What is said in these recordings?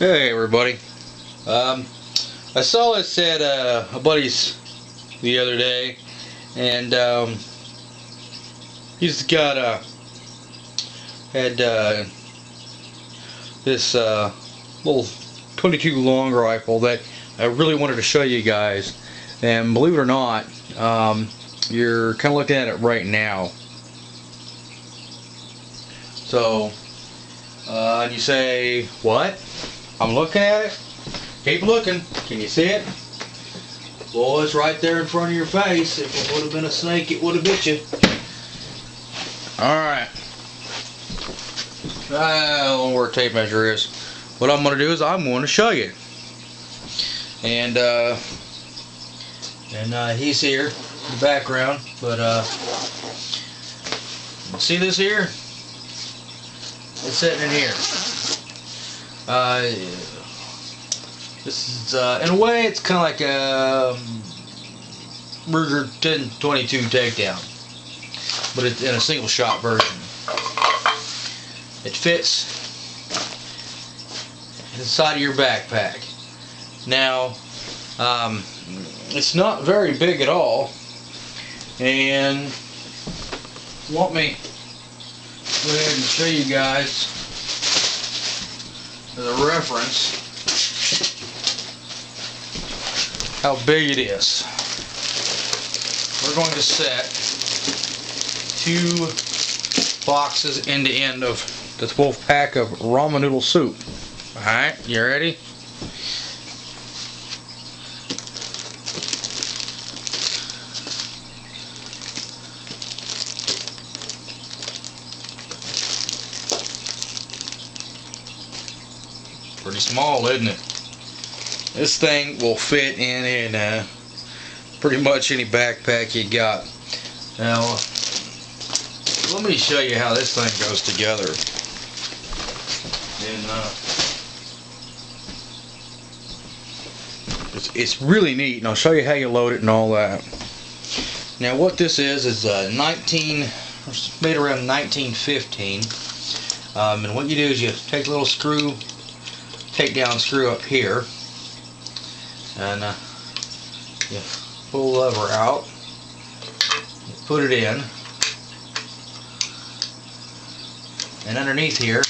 Hey everybody. I saw this at a buddy's the other day, and he's got had this little 22 long rifle that I really wanted to show you guys. And believe it or not, you're kind of looking at it right now. So and you say, what? I'm looking at it. Keep looking. Can you see it? Well, it's right there in front of your face. If it would have been a snake, it would have bit you. Alright. I don't know where a tape measure is. What I'm going to do is I'm going to show you. And he's here in the background. But see this here? It's sitting in here. This is, in a way, it's kind of like a Ruger 10-22 takedown, but it's in a single shot version. It fits inside of your backpack. Now, it's not very big at all, and let me go ahead and show you guys as a reference how big it is. We're going to set 2 boxes end to end of this 12 pack of ramen noodle soup. Alright, you ready? Pretty small, isn't it? This thing will fit in pretty much any backpack you got. Now, let me show you how this thing goes together. And it's really neat, and I'll show you how you load it and all that. Now, what this is made around 1915. And what you do is you take a little screw, take down screw up here, and you pull the lever out, you put it in, and underneath here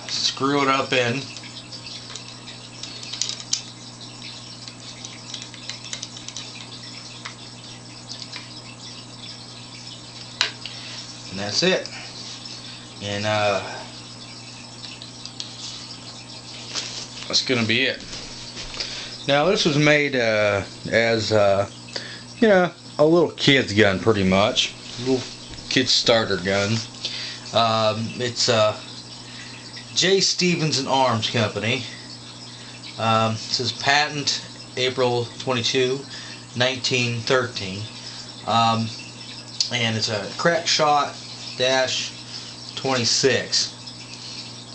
screw it up in, and that's it. And that's gonna be it. Now, this was made as you know, a little kid's gun, pretty much, a little kid's starter gun. It's J. Stevens and Arms Company. It says patent April 22, 1913. And it's a crack shot -26.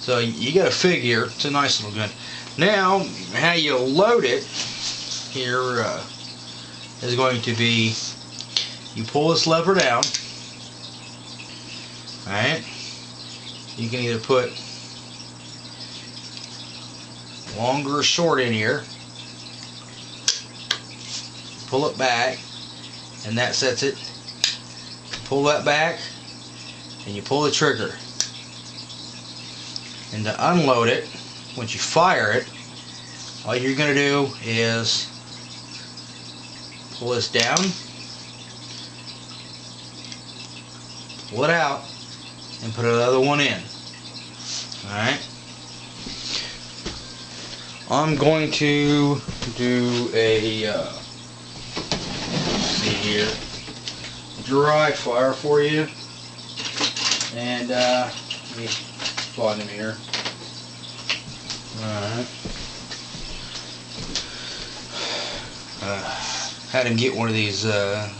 So you got to figure it's a nice little gun. Now, how you load it here is going to be, you pull this lever down. Alright, you can either put longer or short in here, pull it back, and that sets it. Pull that back, and you pull the trigger. And to unload it, once you fire it, all you're going to do is pull this down, pull it out, and put another one in. Alright. I'm going to do a see here, dry fire for you. And let me find him here. Alright. Had him get one of these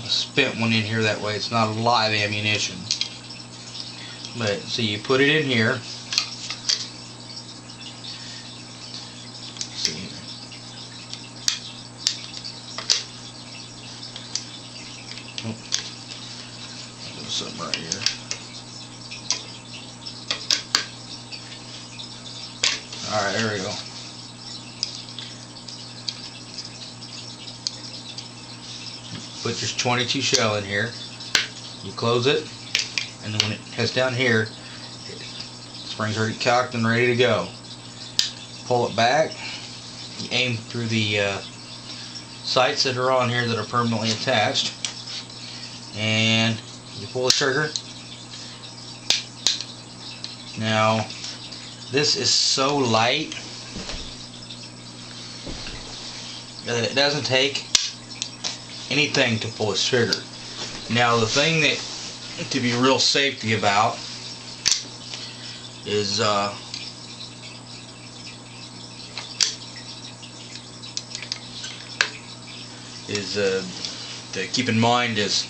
spent one in here, that way it's not live ammunition. But so you put it in here. See, oh, there's something right here. Alright, there we go. Put your 22 shell in here. You close it, and then when it heads down here, the spring's already cocked and ready to go. Pull it back. You aim through the sights that are on here that are permanently attached, and you pull the trigger. Now, this is so light that it doesn't take anything to pull this trigger. Now, the thing that to be real safety about is to keep in mind is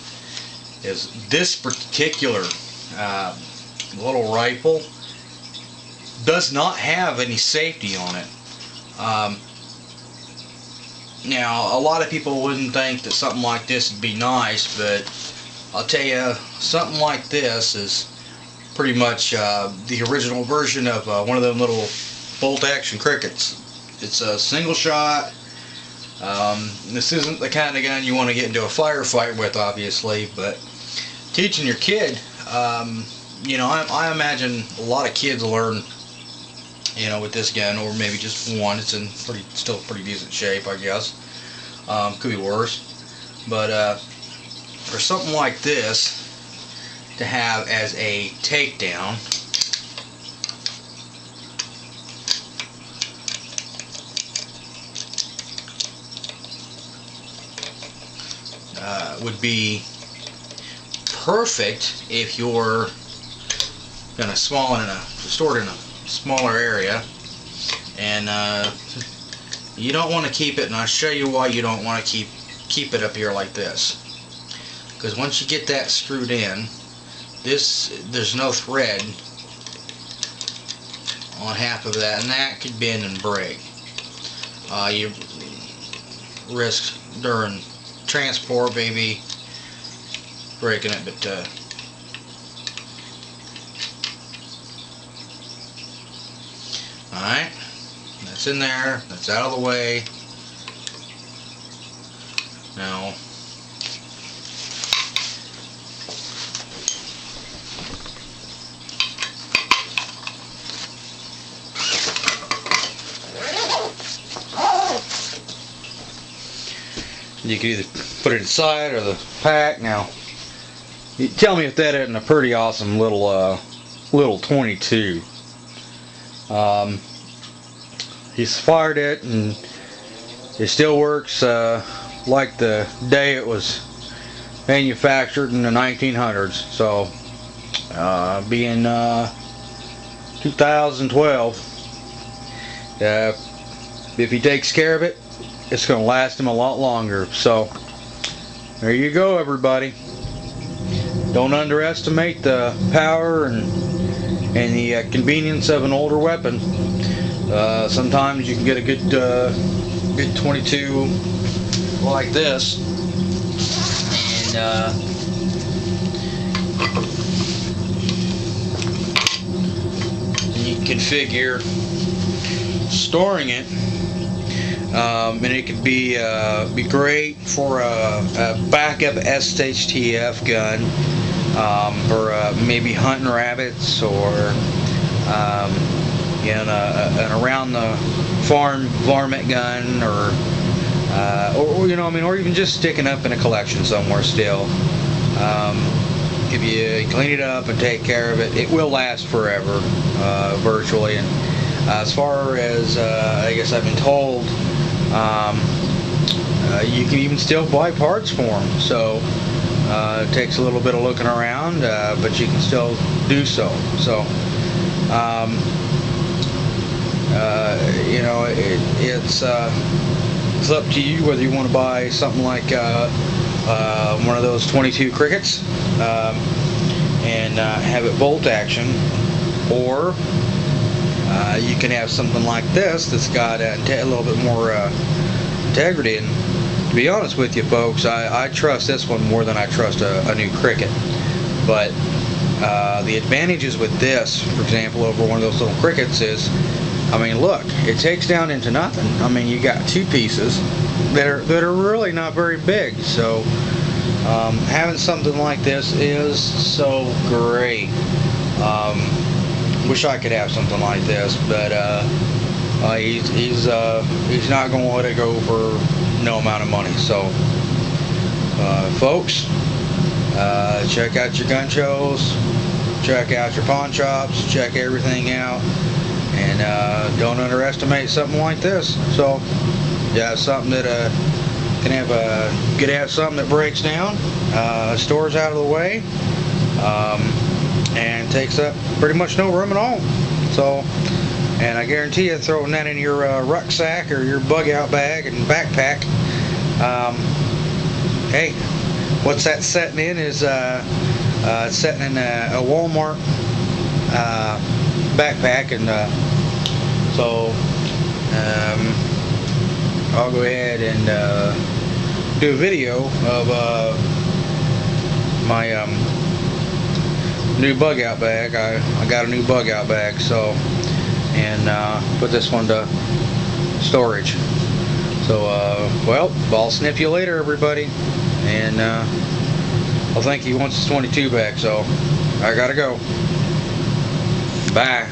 this particular little rifle does not have any safety on it. Now, a lot of people wouldn't think that something like this would be nice, but I'll tell you, something like this is pretty much the original version of one of them little bolt action crickets. It's a single shot. This isn't the kind of gun you want to get into a firefight with, obviously, but teaching your kid, you know, I imagine a lot of kids learn, you know, with this gun, or maybe just one. It's in still pretty decent shape, I guess. Could be worse, but for something like this to have as a takedown, would be perfect if you're gonna store it in a smaller area, and you don't want to keep it, and I'll show you why you don't want to keep it up here like this. Because once you get that screwed in, there's no thread on half of that, and that could bend and break. You risk during transport maybe breaking it, but alright, that's in there, that's out of the way. Now, you can either put it inside or the pack. Now, you tell me if that isn't a pretty awesome little 22. He's fired it, and it still works like the day it was manufactured in the 1900s. So, being 2012, if he takes care of it, it's going to last him a lot longer. So, there you go, everybody. Don't underestimate the power and the convenience of an older weapon. Sometimes you can get a good 22 like this, and you can configure storing it. And it could be great for a backup SHTF gun, for maybe hunting rabbits, or an around the farm varmint gun, or you know, I mean, or even just sticking up in a collection somewhere still. If you clean it up and take care of it, it will last forever, virtually. And as far as I guess I've been told, you can even still buy parts for them. So it takes a little bit of looking around, but you can still do so. So you know, it's up to you whether you want to buy something like one of those 22 crickets and have it bolt action, or you can have something like this that's got a little bit more integrity. And to be honest with you folks, I trust this one more than I trust a new cricket. But the advantages with this, for example, over one of those little crickets is I mean, look, it takes down into nothing. I mean, you got two pieces that are really not very big. So having something like this is so great. Wish I could have something like this, but he's not going to let it go for no amount of money. So folks, check out your gun shows, check out your pawn shops, check everything out, and don't underestimate something like this. So yeah, something that could have something that breaks down, stores out of the way, and takes up pretty much no room at all. So, and I guarantee you, throwing that in your rucksack or your bug out bag and backpack, hey, what's that setting in is it's setting in a Walmart backpack, and so I'll go ahead and do a video of my new bug out bag. I got a new bug out bag, so, and put this one to storage. So well, I'll snip you later, everybody, and I'll think he wants his 22 back, so I gotta go. Bye.